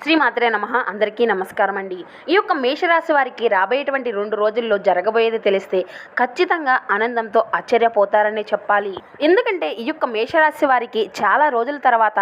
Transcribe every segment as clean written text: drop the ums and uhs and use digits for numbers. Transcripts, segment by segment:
శ్రీమాత్రే నమః. అందరికీ నమస్కారం అండి. ఈ యొక్క మేషరాశి వారికి రాబోయేటువంటి 2 రోజుల్లో జరగబోయేది తెలిస్తే ఖచ్చితంగా ఆనందంతో ఆశ్చర్యపోతారనే చెప్పాలి. ఎందుకంటే ఈ యొక్క మేషరాశి వారికి చాలా రోజుల తర్వాత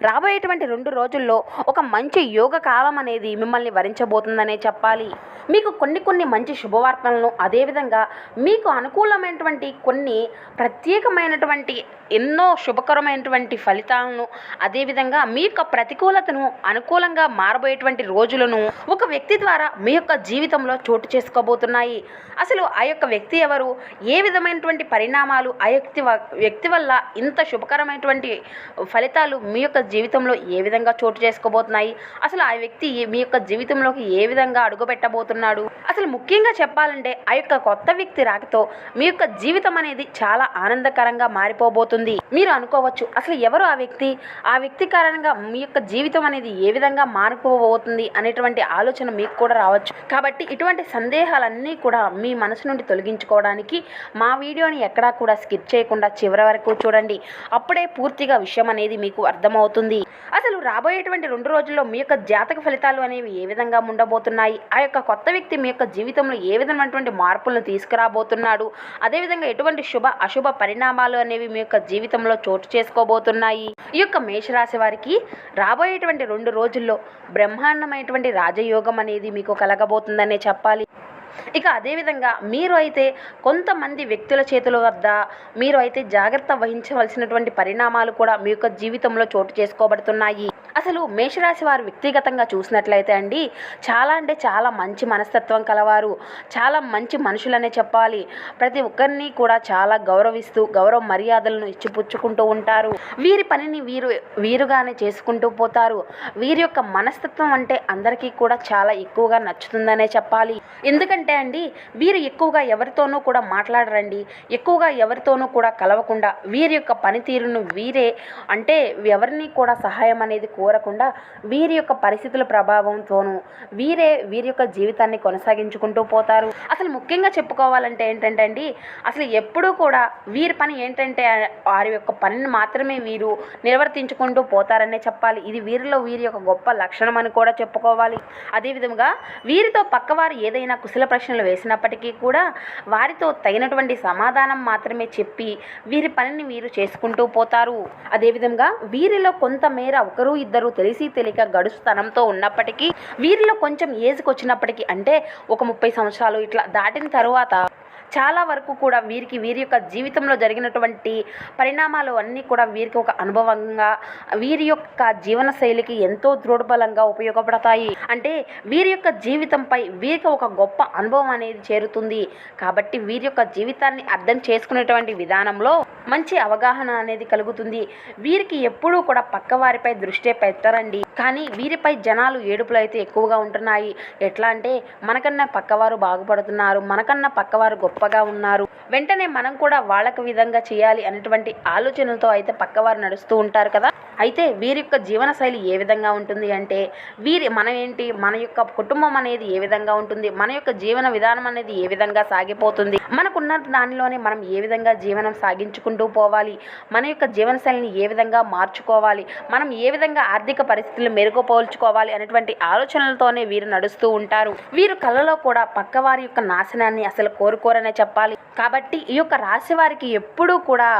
రాబోయేటువంటి 2 రోజుల్లో ఒక మంచి యోగ కాలం అనేది మిమ్మల్ని వరించబోతుందనే చెప్పాలి. మీకు కొన్ని మంచి శుభవార్తలను, అదేవిధంగా మీకు అనుకూలమైనటువంటి కొన్ని ప్రత్యేకమైనటువంటి ఎన్నో శుభకరమైనటువంటి ఫలితాలను, అదేవిధంగా మీ యొక్క ప్రతికూలతను అనుకూలంగా మారబోయేటువంటి రోజులను ఒక వ్యక్తి ద్వారా మీ యొక్క జీవితంలో చోటు చేసుకోబోతున్నాయి. అసలు ఆ యొక్క వ్యక్తి ఎవరు, ఏ విధమైనటువంటి పరిణామాలు ఆ వ్యక్తి వల్ల ఇంత శుభకరమైనటువంటి ఫలితాలు మీ యొక్క జీవితంలో ఏ విధంగా చోటు చేసుకోబోతున్నాయి, అసలు ఆ వ్యక్తి మీ యొక్క జీవితంలోకి ఏ విధంగా అడుగుపెట్టబోతున్నాడు, అసలు ముఖ్యంగా చెప్పాలంటే ఆ యొక్క కొత్త వ్యక్తి రాకతో మీ యొక్క జీవితం అనేది చాలా ఆనందకరంగా మారిపోబోతుంది. మీరు అనుకోవచ్చు, అసలు ఎవరు ఆ వ్యక్తి కారణంగా మీ యొక్క జీవితం అనేది ఏ విధంగా మారిపోబోతుంది అనేటువంటి ఆలోచన మీకు కూడా రావచ్చు. కాబట్టి ఇటువంటి సందేహాలన్నీ కూడా మీ మనసు నుండి తొలగించుకోవడానికి మా వీడియోని ఎక్కడా కూడా స్కిప్ చేయకుండా చివరి వరకు చూడండి. అప్పుడే పూర్తిగా విషయం అనేది మీకు అర్థమవుతుంది. అసలు రాబోయేటువంటి 2 రోజుల్లో మీ యొక్క జాతక ఫలితాలు అనేవి ఏ విధంగా ఉండబోతున్నాయి, ఆ యొక్క కొత్త వ్యక్తి మీ యొక్క జీవితంలో ఏ విధమైనటువంటి మార్పులను తీసుకురాబోతున్నాడు, అదేవిధంగా ఎటువంటి శుభ అశుభ పరిణామాలు అనేవి మీ యొక్క జీవితంలో చోటు చేసుకోబోతున్నాయి. ఈ యొక్క మేషరాశి వారికి రాబోయేటువంటి 2 రోజుల్లో బ్రహ్మాండమైనటువంటి రాజయోగం అనేది మీకు కలగబోతుందనే చెప్పాలి. ఇక అదేవిధంగా మీరు అయితే కొంతమంది వ్యక్తుల చేతుల వద్ద మీరు అయితే జాగ్రత్త వహించవలసినటువంటి పరిణామాలు కూడా మీ యొక్క జీవితంలో చోటు చేసుకోబడుతున్నాయి. అసలు మేషరాశి వారు వ్యక్తిగతంగా చూసినట్లయితే అండి, చాలా అంటే చాలా మంచి మనస్తత్వం కలవారు, చాలా మంచి మనుషులనే చెప్పాలి. ప్రతి ఒక్కరిని కూడా చాలా గౌరవిస్తూ గౌరవ మర్యాదలను ఇచ్చిపుచ్చుకుంటూ ఉంటారు. వీరి పనిని వీరుగానే చేసుకుంటూ పోతారు. వీరి యొక్క మనస్తత్వం అంటే అందరికీ కూడా చాలా ఎక్కువగా నచ్చుతుందనే చెప్పాలి. ఎందుకంటే అండి, వీరు ఎక్కువగా ఎవరితోనూ కూడా మాట్లాడరండి, ఎక్కువగా ఎవరితోనూ కూడా కలవకుండా వీరి యొక్క పనితీరును వీరే అంటే ఎవరిని కూడా సహాయం అనేది కోరకుండా వీరి యొక్క పరిస్థితుల ప్రభావంతోనూ వీరి యొక్క జీవితాన్ని కొనసాగించుకుంటూ పోతారు. అసలు ముఖ్యంగా చెప్పుకోవాలంటే ఏంటంటే అండి, అసలు ఎప్పుడూ కూడా వీరి పని ఏంటంటే వారి యొక్క పనిని మాత్రమే వీరు నిర్వర్తించుకుంటూ పోతారనే చెప్పాలి. ఇది వీరి యొక్క గొప్ప లక్షణం అని కూడా చెప్పుకోవాలి. అదేవిధంగా వీరితో పక్కవారు ఏదైనా కుశల ప్రశ్నలు వేసినప్పటికీ కూడా వారితో తగినటువంటి సమాధానం మాత్రమే చెప్పి వీరి పనిని వీరు చేసుకుంటూ పోతారు. అదేవిధంగా వీరిలో కొంతమేర ఒకరు ఇద్దరు తెలిసి తెలియక గడుస్తుతనంతో ఉన్నప్పటికీ వీరిలో కొంచెం ఏజ్కి వచ్చినప్పటికీ అంటే ఒక 30 సంవత్సరాలు ఇట్లా దాటిన తరువాత చాలా వరకు కూడా వీరి యొక్క జీవితంలో జరిగినటువంటి పరిణామాలు అన్నీ కూడా వీరికి ఒక అనుభవంగా వీరి యొక్క జీవన శైలికి ఎంతో దృఢబలంగా ఉపయోగపడతాయి. అంటే వీరి యొక్క జీవితంపై వీరికి ఒక గొప్ప అనుభవం అనేది చేరుతుంది. కాబట్టి వీరి యొక్క జీవితాన్ని అర్థం చేసుకునేటువంటి విధానంలో మంచి అవగాహన అనేది కలుగుతుంది. వీరికి ఎప్పుడూ కూడా పక్కవారిపై దృష్టి పెట్టరండి, కానీ వీరిపై జనాలు ఏడుపులు అయితే ఎక్కువగా ఉంటున్నాయి. ఎట్లా అంటే మనకన్నా పక్కవారు బాగుపడుతున్నారు, మనకన్నా పక్కవారు గొప్పగా ఉన్నారు, వెంటనే మనం కూడా వాళ్ళకి విధంగా చేయాలి అనేటువంటి ఆలోచనలతో అయితే పక్కవారు నడుస్తూ ఉంటారు కదా. అయితే వీరి యొక్క జీవన శైలి ఏ విధంగా ఉంటుంది అంటే మన యొక్క కుటుంబం అనేది ఏ విధంగా ఉంటుంది, మన యొక్క జీవన విధానం అనేది ఏ విధంగా సాగిపోతుంది, మనకున్న దానిలోనే మనం ఏ విధంగా జీవనం సాగించుకుంటూ పోవాలి, మన యొక్క జీవన శైలిని ఏ విధంగా మార్చుకోవాలి, మనం ఏ విధంగా ఆర్థిక పరిస్థితులు మెరుగుపోల్చుకోవాలి అనేటువంటి ఆలోచనలతోనే వీరు నడుస్తూ ఉంటారు. వీరు కళ్ళలో కూడా పక్కవారి యొక్క నాశనాన్ని అసలు కోరుకోరనే చెప్పాలి. కాబట్టి ఈ యొక్క రాశి వారికి ఎప్పుడూ కూడా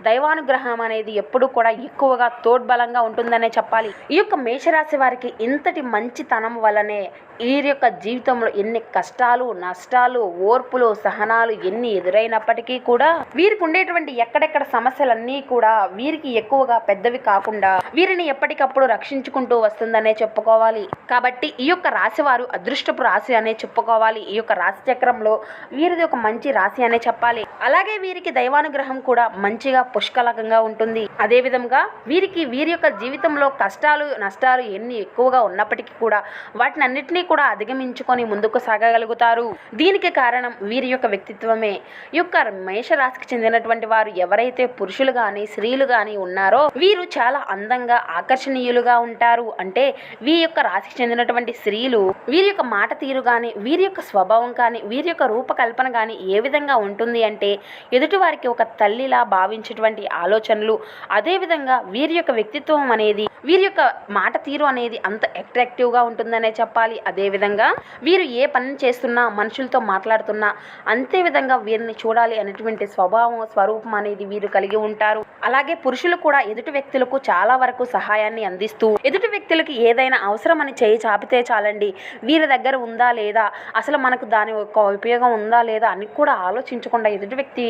దైవానుగ్రహం అనేది ఎప్పుడూ కూడా ఎక్కువగా తోడ్బలంగా ఉంటుందనే చెప్పాలి. ఈ యొక్క మేషరాశి వారికి ఇంతటి మంచితనం వల్లనే వీరి యొక్క జీవితంలో ఎన్ని కష్టాలు, నష్టాలు, ఓర్పులు, సహనాలు ఎన్ని ఎదురైనప్పటికీ కూడా వీరికి ఉండేటువంటి ఎక్కడెక్కడ సమస్యలన్నీ కూడా వీరికి ఎక్కువగా పెద్దవి కాకుండా వీరిని ఎప్పటికప్పుడు రక్షించుకుంటూ వస్తుందనే చెప్పుకోవాలి. కాబట్టి ఈ యొక్క రాశి వారు అదృష్టపు రాశి అనే చెప్పుకోవాలి. ఈ యొక్క రాశి చక్రంలో వీరిది ఒక మంచి రాశి అనే చెప్పాలి. అలాగే వీరికి దైవానుగ్రహం కూడా మంచిగా పుష్కలంగా ఉంటుంది. అదేవిధంగా వీరి యొక్క జీవితంలో కష్టాలు, నష్టాలు ఎన్ని ఎక్కువగా ఉన్నప్పటికీ కూడా వాటిని అన్నిటినీ కూడా అధిగమించుకొని ముందుకు సాగగలుగుతారు. దీనికి కారణం వీరి యొక్క వ్యక్తిత్వమే. ఈ యొక్క మేషరాశికి చెందినటువంటి వారు ఎవరైతే పురుషులు కానీ స్త్రీలు కానీ ఉన్నారో వీరు చాలా అందంగా ఆకర్షణీయులుగా ఉంటారు. అంటే వీరి యొక్క రాశికి చెందినటువంటి స్త్రీలు వీరి యొక్క మాట తీరు కానీ వీరి యొక్క స్వభావం కానీ వీరి యొక్క రూపకల్పన కానీ ఏ విధంగా ఉంటుంది అంటే ఎదుటి వారికి ఒక తల్లిలా భావించేటువంటి ఆలోచనలు, అదేవిధంగా వీరి యొక్క వ్యక్తిత్వం అనేది వీరి యొక్క మాట తీరు అనేది అంత అట్రాక్టివ్గా ఉంటుందనే చెప్పాలి. అదేవిధంగా వీరు ఏ పని చేస్తున్నా మనుషులతో మాట్లాడుతున్నా అంతే విధంగా వీరిని చూడాలి అనేటువంటి స్వరూపం అనేది వీరు కలిగి ఉంటారు. అలాగే పురుషులు కూడా ఎదుటి వ్యక్తులకు చాలా వరకు సహాయాన్ని అందిస్తూ ఎదుటి వ్యక్తులకి ఏదైనా అవసరం అని చేయి చాపితే చాలండి, వీరి దగ్గర ఉందా లేదా, అసలు మనకు దాని యొక్క ఉపయోగం ఉందా లేదా అని కూడా ఆలోచించకుండా ఎదుటి వ్యక్తి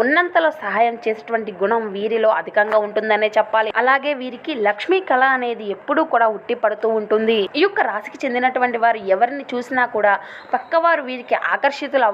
ఉన్నంతలో సహాయం చేసేటువంటి గుణం వీరిలో అధికంగా ఉంటుందనే చెప్పాలి. అలాగే వీరికి లక్ష్మీ కళ అనేది ఎప్పుడూ కూడా ఉట్టి పడుతూ ఉంటుంది. ఈ యొక్క రాశికి చెందినటువంటి వారు ఎవరిని చూసినా కూడా పక్కవారు వీరికి ఆకర్షితులు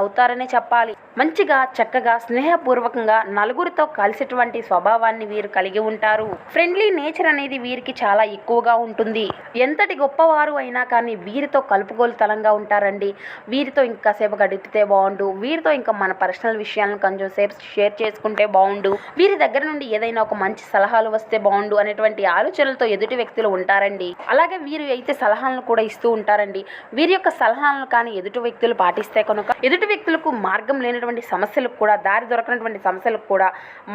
అవుతారనే చెప్పాలి. మంచిగా చక్కగా స్నేహపూర్వకంగా నలుగురితో కలిసేటువంటి స్వభావాన్ని వీరు కలిగి ఉంటారు. ఫ్రెండ్లీ నేచర్ అనేది వీరికి చాలా ఎక్కువగా ఉంటుంది. ఎంతటి గొప్పవారు అయినా కానీ వీరితో కలుపుగోలుతనంగా ఉంటారండి. వీరితో ఇంకాసేపు గడిపితే బాగుండు, వీరితో ఇంకా మన పర్సనల్ విషయాలను కొంచెం సేపు షేర్ చేసుకుంటే బాగుండు, వీరి దగ్గర నుండి ఏదైనా ఒక మంచి సలహాలు వస్తే బాగుండు అనేటువంటి ఆలోచనలతో ఎదుటి వ్యక్తులు ఉంటారండి. అలాగే వీరు అయితే సలహాలను కూడా ఇస్తూ ఉంటారండి. వీరి యొక్క సలహాలను కానీ ఎదుటి వ్యక్తులు పాటిస్తే కనుక ఎదుటి వ్యక్తులకు మార్గం లేనటువంటి సమస్యలకు కూడా, దారి దొరకనటువంటి సమస్యలకు కూడా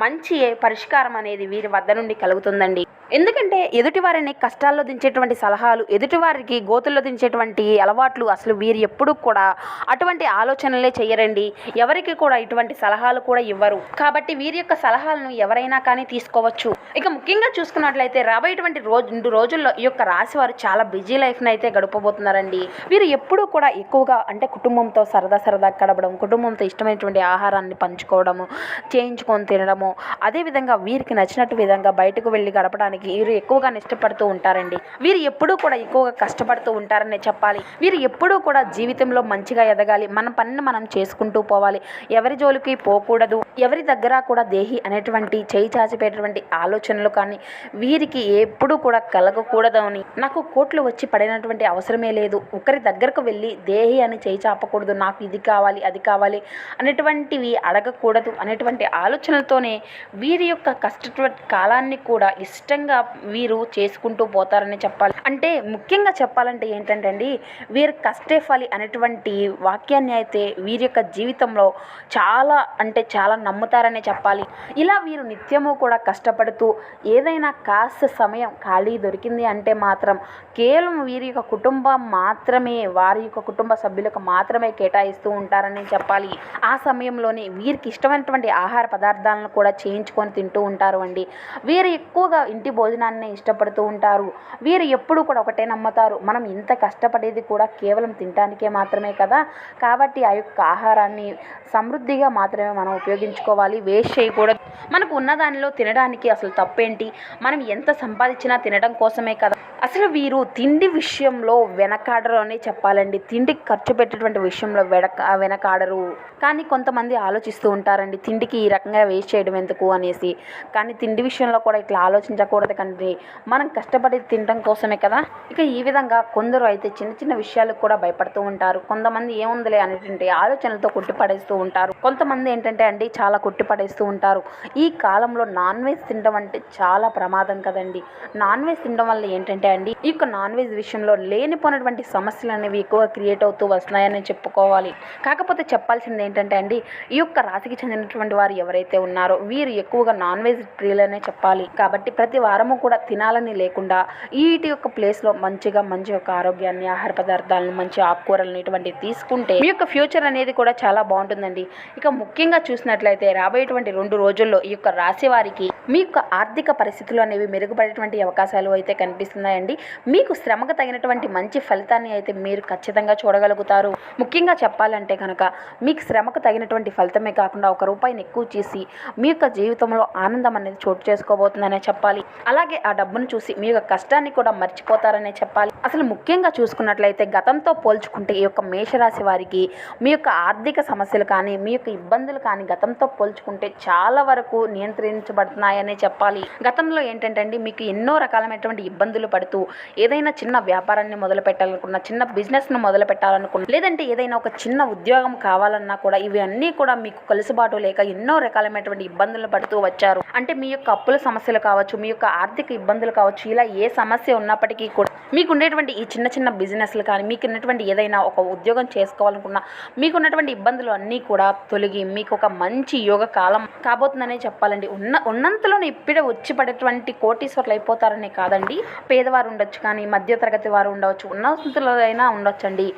మంచి పరిష్కారం అనేది వీరి వద్ద నుండి కలుగుతుందండి. ఎందుకంటే ఎదుటి వారిని కష్టాల్లో దించేటువంటి సలహాలు, ఎదుటి వారికి గోతుల్లో దించేటువంటి అలవాట్లు అసలు వీరు ఎప్పుడూ కూడా అటువంటి ఆలోచనలే చేయరండి. ఎవరికి కూడా ఇటువంటి సలహాలు కూడా ఇవ్వరు. కాబట్టి వీరి యొక్క సలహాలను ఎవరైనా కానీ తీసుకోవచ్చు. ఇక ముఖ్యంగా చూసుకున్నట్లయితే రాబోయేటువంటి 2 రోజుల్లో ఈ యొక్క రాశి వారు చాలా బిజీ లైఫ్ని అయితే గడపబోతున్నారండి. వీరు ఎప్పుడూ కూడా ఎక్కువగా అంటే కుటుంబంతో సరదా గడపడం, కుటుంబంతో ఇష్టమైనటువంటి ఆహారాన్ని పంచుకోవడము, చేయించుకొని తినడము, అదేవిధంగా వీరికి నచ్చినట్టు విధంగా బయటకు వెళ్ళి గడపడానికి వీరు ఎక్కువగా ఇష్టపడుతూ ఉంటారండి. వీరు ఎప్పుడూ కూడా ఎక్కువగా కష్టపడుతూ ఉంటారనే చెప్పాలి. వీరు ఎప్పుడూ కూడా జీవితంలో మంచిగా ఎదగాలి, మన పనిని మనం చేసుకుంటూ పోవాలి, ఎవరి జోలికి పోకూడదు, ఎవరి దగ్గర కూడా దేహి అనేటువంటి చేయి చాచిపోయేటువంటి ఆలోచనలు కానీ వీరికి ఎప్పుడూ కూడా కలగకూడదు అని, నాకు కోట్లు వచ్చి పడినటువంటి అవసరమే లేదు, ఒకరి దగ్గరకు వెళ్ళి దేహి అని చేయి చాపకూడదు, నాకు ఇది కావాలి అది కావాలి అనేటువంటివి అడగకూడదు అనేటువంటి ఆలోచనలతోనే వీరి యొక్క కష్టటువంటి కాలాన్ని కూడా ఇష్టంగా వీరు చేసుకుంటూ పోతారని చెప్పాలి. అంటే ముఖ్యంగా చెప్పాలంటే ఏంటంటే అండి, వీరు కష్టే ఫలి అనేటువంటి వాక్యాన్ని అయితే వీరి యొక్క జీవితంలో చాలా అంటే చాలా నమ్ముతారనే చెప్పాలి. ఇలా వీరు నిత్యము కూడా కష్టపడుతూ ఏదైనా కాస్త సమయం ఖాళీ దొరికింది అంటే మాత్రం కేవలం వీరి యొక్క కుటుంబం మాత్రమే, వారి యొక్క కుటుంబ సభ్యులకు మాత్రమే కేటాయిస్తూ ఉంటారని చెప్పాలి. ఆ సమయంలోనే వీరికి ఇష్టమైనటువంటి ఆహార పదార్థాలను కూడా చేయించుకొని తింటూ ఉంటారు అండి. వీరు ఎక్కువగా ఇంటి భోజనాన్ని ఇష్టపడుతూ ఉంటారు. వీరు ఎప్పుడు కూడా ఒకటే నమ్ముతారు, మనం ఇంత కష్టపడేది కూడా కేవలం తినడానికే మాత్రమే కదా, కాబట్టి ఆ యొక్క ఆహారాన్ని సమృద్ధిగా మాత్రమే మనం ఉపయోగించుకోవాలి, వేస్ట్ చేయకూడదు, మనకు ఉన్నదానిలో తినడానికి అసలు తప్పేంటి, మనం ఎంత సంపాదించినా తినడం కోసమే కదా. అసలు వీరు తిండి విషయంలో వెనకాడరు అనే చెప్పాలండి. తిండికి ఖర్చు పెట్టేటువంటి విషయంలో వెనకాడరు. కానీ కొంతమంది ఆలోచిస్తూ ఉంటారండి, తిండికి ఈ రకంగా వేస్ట్ చేయడం ఎందుకు అనేసి. కానీ తిండి విషయంలో కూడా ఇట్లా ఆలోచించకూడదు కండి, మనం కష్టపడి తినడం కోసమే కదా. ఇక ఈ విధంగా కొందరు అయితే చిన్న చిన్న విషయాలకు కూడా భయపడుతూ ఉంటారు. కొంతమంది ఏముందిలే అనేటువంటి ఆలోచనలతో కొట్టిపడేస్తూ ఉంటారు. కొంతమంది ఏంటంటే అండి చాలా కొట్టిపడేస్తూ ఉంటారు. ఈ కాలంలో నాన్ వెజ్ తినడం అంటే చాలా ప్రమాదం కదండి. నాన్ వెజ్ తినడం వల్ల ఏంటంటే అండి, ఈ యొక్క నాన్ వెజ్ విషయంలో లేనిపోయినటువంటి సమస్యలు అనేవి ఎక్కువ క్రియేట్ అవుతూ వస్తున్నాయని చెప్పుకోవాలి. కాకపోతే చెప్పాల్సింది ఏంటంటే అండి, ఈ యొక్క రాశికి చెందినటువంటి వారు ఎవరైతే ఉన్నారో వీరు ఎక్కువగా నాన్ వెజ్ ప్రియులనే చెప్పాలి. కాబట్టి ప్రతి వారము కూడా తినాలని లేకుండా వీటి యొక్క ప్లేస్లో మంచిగా మంచి యొక్క ఆరోగ్యాన్ని, ఆహార పదార్థాలను, మంచి ఆకుకూరలను ఇటువంటివి తీసుకుంటే మీ యొక్క ఫ్యూచర్ అనేది కూడా చాలా బాగుంటుందండి. ఇక ముఖ్యంగా చూసినట్లయితే రాబోయేటువంటి 2 రోజుల్లో ఈ యొక్క రాశి వారికి మీ యొక్క ఆర్థిక పరిస్థితులు అనేవి మెరుగుపడేటువంటి అవకాశాలు అయితే కనిపిస్తున్నాయండి. మీకు శ్రమకు తగినటువంటి మంచి ఫలితాన్ని అయితే మీరు ఖచ్చితంగా చూడగలుగుతారు. ముఖ్యంగా చెప్పాలంటే కనుక మీకు శ్రమకు తగినటువంటి ఫలితమే కాకుండా 1 రూపాయిని ఎక్కువ చేసి మీ యొక్క జీవితంలో ఆనందం అనేది చోటు చేసుకోబోతుందనే చెప్పాలి. అలాగే ఆ డబ్బును చూసి మీ యొక్క కష్టాన్ని కూడా మర్చిపోతారనే చెప్పాలి. అసలు ముఖ్యంగా చూసుకున్నట్లయితే గతంతో పోల్చుకుంటే ఈ యొక్క మేషరాశి వారికి మీ యొక్క ఆర్థిక సమస్యలు కానీ మీ యొక్క ఇబ్బందులు కానీ గతంతో పోల్చుకుంటే చాలా వరకు నియంత్రించబడుతున్నాయనే చెప్పాలి. గతంలో ఏంటంటే అండి మీకు ఎన్నో రకాలైనటువంటి ఇబ్బందులు పడుతూ కష్టపడుతూ ఏదైనా చిన్న వ్యాపారాన్ని మొదలు పెట్టాలనుకున్నా, చిన్న బిజినెస్ను మొదలు పెట్టాలనుకున్నా, లేదంటే ఏదైనా ఒక చిన్న ఉద్యోగం కావాలన్నా కూడా ఇవి అన్నీ కూడా మీకు కలుసుబాటు లేక ఎన్నో రకాలైనటువంటి ఇబ్బందులు పడుతూ వచ్చారు. అంటే మీ యొక్క అప్పుల సమస్యలు కావచ్చు, మీ యొక్క ఆర్థిక ఇబ్బందులు కావచ్చు, ఇలా ఏ సమస్య ఉన్నప్పటికీ కూడా మీకు ఉండేటువంటి ఈ చిన్న చిన్న బిజినెస్లు కానీ, మీకు ఉన్నటువంటి ఏదైనా ఒక ఉద్యోగం చేసుకోవాలనుకున్నా, మీకు ఉన్నటువంటి ఇబ్బందులు అన్నీ కూడా తొలగి మీకు ఒక మంచి యోగ కాలం కాబోతుందనే చెప్పాలండి. ఉన్నంతలోనే ఇప్పుడే వచ్చి పడేటువంటి కోటీశ్వర్లు అయిపోతారనే కాదండి. పేదవారు ఉండొచ్చు, కానీ మధ్యతరగతి వారు ఉండవచ్చు, ఉన్నంతలో అయినా ఉండొచ్చండి.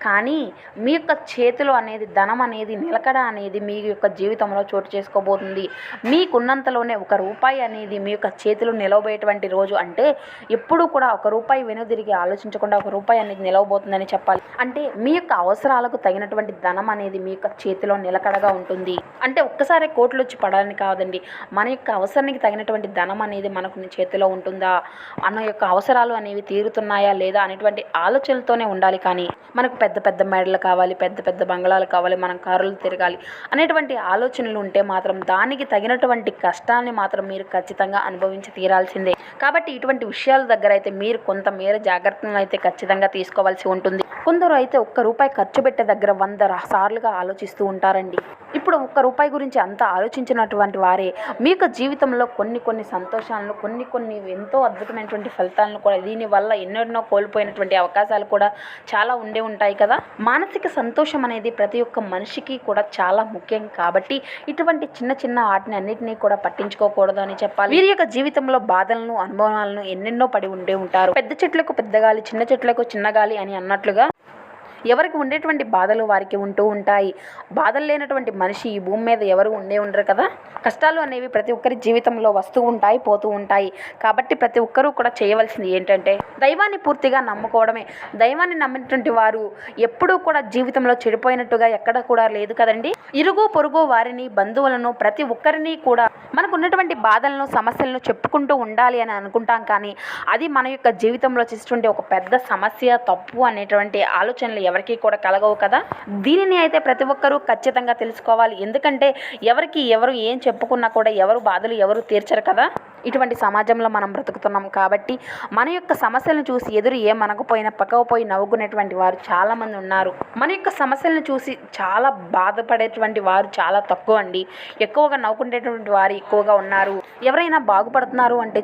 కానీ మీ యొక్క చేతిలో అనేది ధనం అనేది నిలకడ అనేది మీ యొక్క జీవితంలో చోటు చేసుకోబోతుంది. మీకున్నంతలోనే ఒక రూపాయి అనేది మీ యొక్క చేతిలో నిలవబోయేటువంటి రోజు. అంటే ఎప్పుడూ కూడా ఒక రూపాయి వెనుదిరిగి ఆలోచించకుండా ఒక రూపాయి అనేది నిలవబోతుందని చెప్పాలి. అంటే మీ యొక్క అవసరాలకు తగినటువంటి ధనం అనేది మీ యొక్క చేతిలో నిలకడగా ఉంటుంది. అంటే ఒక్కసారి కోట్లు వచ్చి పడాలని కాదండి, మన యొక్క అవసరానికి తగినటువంటి ధనం అనేది మనకు చేతిలో ఉంటుందా, మన యొక్క అవసరాలు అనేవి తీరుతున్నాయా లేదా అనేటువంటి ఆలోచనలతోనే ఉండాలి. కానీ మనకు పెద్ద పెద్ద మెడలు కావాలి, పెద్ద పెద్ద బంగళాలు కావాలి, మనం కారులు తిరగాలి అనేటువంటి ఆలోచనలు ఉంటే మాత్రం దానికి తగినటువంటి కష్టాన్ని మాత్రం మీరు ఖచ్చితంగా అనుభవించి తీరాల్సిందే. కాబట్టి ఇటువంటి విషయాల దగ్గర అయితే మీరు కొంతమేర జాగ్రత్తలను అయితే ఖచ్చితంగా తీసుకోవాల్సి ఉంటుంది. కొందరు అయితే ఒక్క రూపాయి ఖర్చు పెట్టే దగ్గర 100 సార్లుగా ఆలోచిస్తూ ఉంటారండి. ఇప్పుడు ఒక్క రూపాయి గురించి అంతా ఆలోచించినటువంటి వారే మీ యొక్క జీవితంలో కొన్ని సంతోషాలను, కొన్ని ఎంతో అద్భుతమైనటువంటి ఫలితాలను కూడా, దీనివల్ల ఎన్నెన్నో కోల్పోయినటువంటి అవకాశాలు కూడా చాలా ఉండే ఉంటాయి కదా. మానసిక సంతోషం అనేది ప్రతి ఒక్క మనిషికి కూడా చాలా ముఖ్యం. కాబట్టి ఇటువంటి చిన్న చిన్న వాటిని అన్నిటినీ కూడా పట్టించుకోకూడదు అని చెప్పాలి. వీరి యొక్క జీవితంలో బాధలను, అనుభవాలను ఎన్నెన్నో పడి ఉండే ఉంటారు. పెద్ద చెట్లకు పెద్ద గాలి, చిన్న చెట్లకు చిన్న గాలి అని అన్నట్లుగా ఎవరికి ఉండేటువంటి బాధలు వారికి ఉంటూ ఉంటాయి. బాధలు లేనటువంటి మనిషి ఈ భూమి మీద ఎవరు ఉండరు కదా. కష్టాలు అనేవి ప్రతి ఒక్కరి జీవితంలో వస్తూ ఉంటాయి, పోతూ ఉంటాయి. కాబట్టి ప్రతి ఒక్కరూ కూడా చేయవలసింది ఏంటంటే దైవాన్ని పూర్తిగా నమ్ముకోవడమే. దైవాన్ని నమ్మినటువంటి వారు ఎప్పుడూ కూడా జీవితంలో చెడిపోయినట్టుగా ఎక్కడ కూడా లేదు కదండి. ఇరుగు పొరుగు వారిని, బంధువులను, ప్రతి ఒక్కరిని కూడా మనకు ఉన్నటువంటి బాధలను, సమస్యలను చెప్పుకుంటూ ఉండాలి అని అనుకుంటాం. కానీ అది మన యొక్క జీవితంలో చేసేటువంటి ఒక పెద్ద సమస్య, తప్పు అనేటువంటి ఆలోచనలు ఎవరికి కూడా కలగవు కదా. దీనిని అయితే ప్రతి ఒక్కరూ ఖచ్చితంగా తెలుసుకోవాలి. ఎందుకంటే ఎవరికి ఎవరు ఏం చెప్పుకున్నా కూడా ఎవరు బాధలు ఎవరు తీర్చరు కదా. ఇటువంటి సమాజంలో మనం బ్రతుకుతున్నాం. కాబట్టి మన యొక్క సమస్యలను చూసి ఎదురు ఏమనకపోయినా పక్కకపోయి నవ్వుకునేటువంటి వారు చాలామంది ఉన్నారు. మన యొక్క సమస్యలను చూసి చాలా బాధపడేటువంటి వారు చాలా తక్కువ అండి. ఎక్కువగా నవ్వుకునేటువంటి వారు ఎక్కువగా ఉన్నారు. ఎవరైనా బాగుపడుతున్నారు అంటే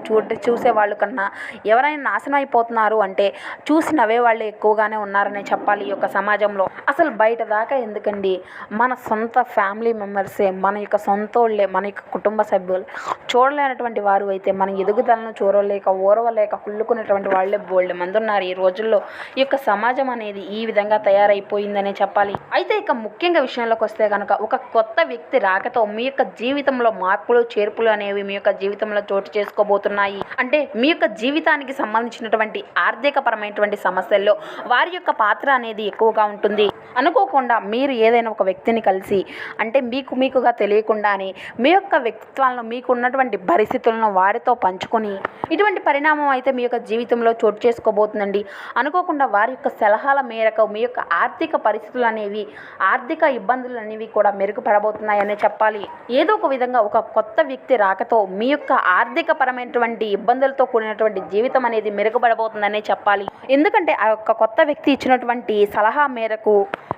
చూసే వాళ్ళు కన్నా ఎవరైనా నాశనం అయిపోతున్నారు అంటే చూసి నవ్వే వాళ్ళు ఎక్కువగానే ఉన్నారనే చెప్పాలి ఈ యొక్క సమాజంలో. అసలు బయట దాకా ఎందుకండి, మన సొంత ఫ్యామిలీ మెంబర్సే, మన యొక్క సొంతోళ్ళే, మన యొక్క కుటుంబ సభ్యులు చూడలేనటువంటి వారు అయితే మన ఎదుగుదలను చూడలేక ఓర్వలేక కుళ్ళుకునేటువంటి వాళ్ళే బోల్డ్ మంది ఉన్నారు ఈ రోజుల్లో. ఈ యొక్క సమాజం అనేది ఈ విధంగా తయారైపోయిందనే చెప్పాలి. అయితే ఇక ముఖ్యంగా విషయంలోకి వస్తే కనుక ఒక కొత్త వ్యక్తి రాకతో మీ యొక్క జీవితంలో మార్పులు చేర్పులు అనేవి మీ యొక్క జీవితంలో చోటు చేసుకోబోతున్నాయి. అంటే మీ యొక్క జీవితానికి సంబంధించినటువంటి ఆర్థికపరమైనటువంటి సమస్యల్లో వారి యొక్క పాత్ర అనేది ఎక్కువగా ఉంటుంది. అనుకోకుండా మీరు ఏదైనా ఒక వ్యక్తిని కలిసి, అంటే మీకుగా తెలియకుండానే మీ యొక్క వ్యక్తిత్వాలను, మీకు ఉన్నటువంటి పరిస్థితులను వారితో పంచుకొని ఇటువంటి పరిణామం అయితే మీ యొక్క జీవితంలో చోటు చేసుకోబోతుందండి. అనుకోకుండా వారి యొక్క సలహాల మేరకు మీ యొక్క ఆర్థిక పరిస్థితులు అనేవి, ఆర్థిక ఇబ్బందులు అనేవి కూడా మెరుగుపడబోతున్నాయనే చెప్పాలి. ఏదో ఒక విధంగా ఒక కొత్త వ్యక్తి రాకతో మీ యొక్క ఆర్థిక పరమైనటువంటి ఇబ్బందులతో కూడినటువంటి జీవితం అనేది మెరుగుపడబోతుందనే చెప్పాలి. ఎందుకంటే ఆ యొక్క కొత్త వ్యక్తి ఇచ్చినటువంటి సలహా మేరకు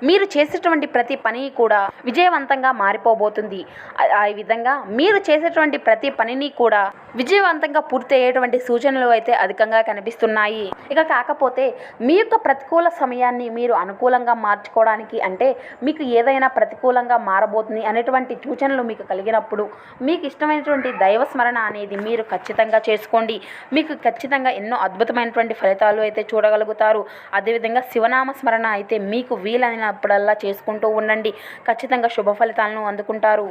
మీరు చేసేటువంటి ప్రతి పని కూడా విజయవంతంగా మారిపోబోతుంది. ఆ విధంగా మీరు చేసేటువంటి ప్రతి పనిని కూడా విజయవంతంగా పూర్తి అయ్యేటువంటి సూచనలు అయితే అధికంగా కనిపిస్తున్నాయి. ఇక కాకపోతే మీ యొక్క ప్రతికూల సమయాన్ని మీరు అనుకూలంగా మార్చుకోవడానికి, అంటే మీకు ఏదైనా ప్రతికూలంగా మారబోతుంది అనేటువంటి సూచనలు మీకు కలిగినప్పుడు మీకు ఇష్టమైనటువంటి దైవ స్మరణ అనేది మీరు ఖచ్చితంగా చేసుకోండి. మీకు ఖచ్చితంగా ఎన్నో అద్భుతమైనటువంటి ఫలితాలు అయితే చూడగలుగుతారు. అదేవిధంగా శివనామ స్మరణ అయితే మీకు వీలైనప్పుడల్లా చేసుకుంటూ ఉండండి. ఖచ్చితంగా శుభ ఫలితాలను అందుకుంటారు.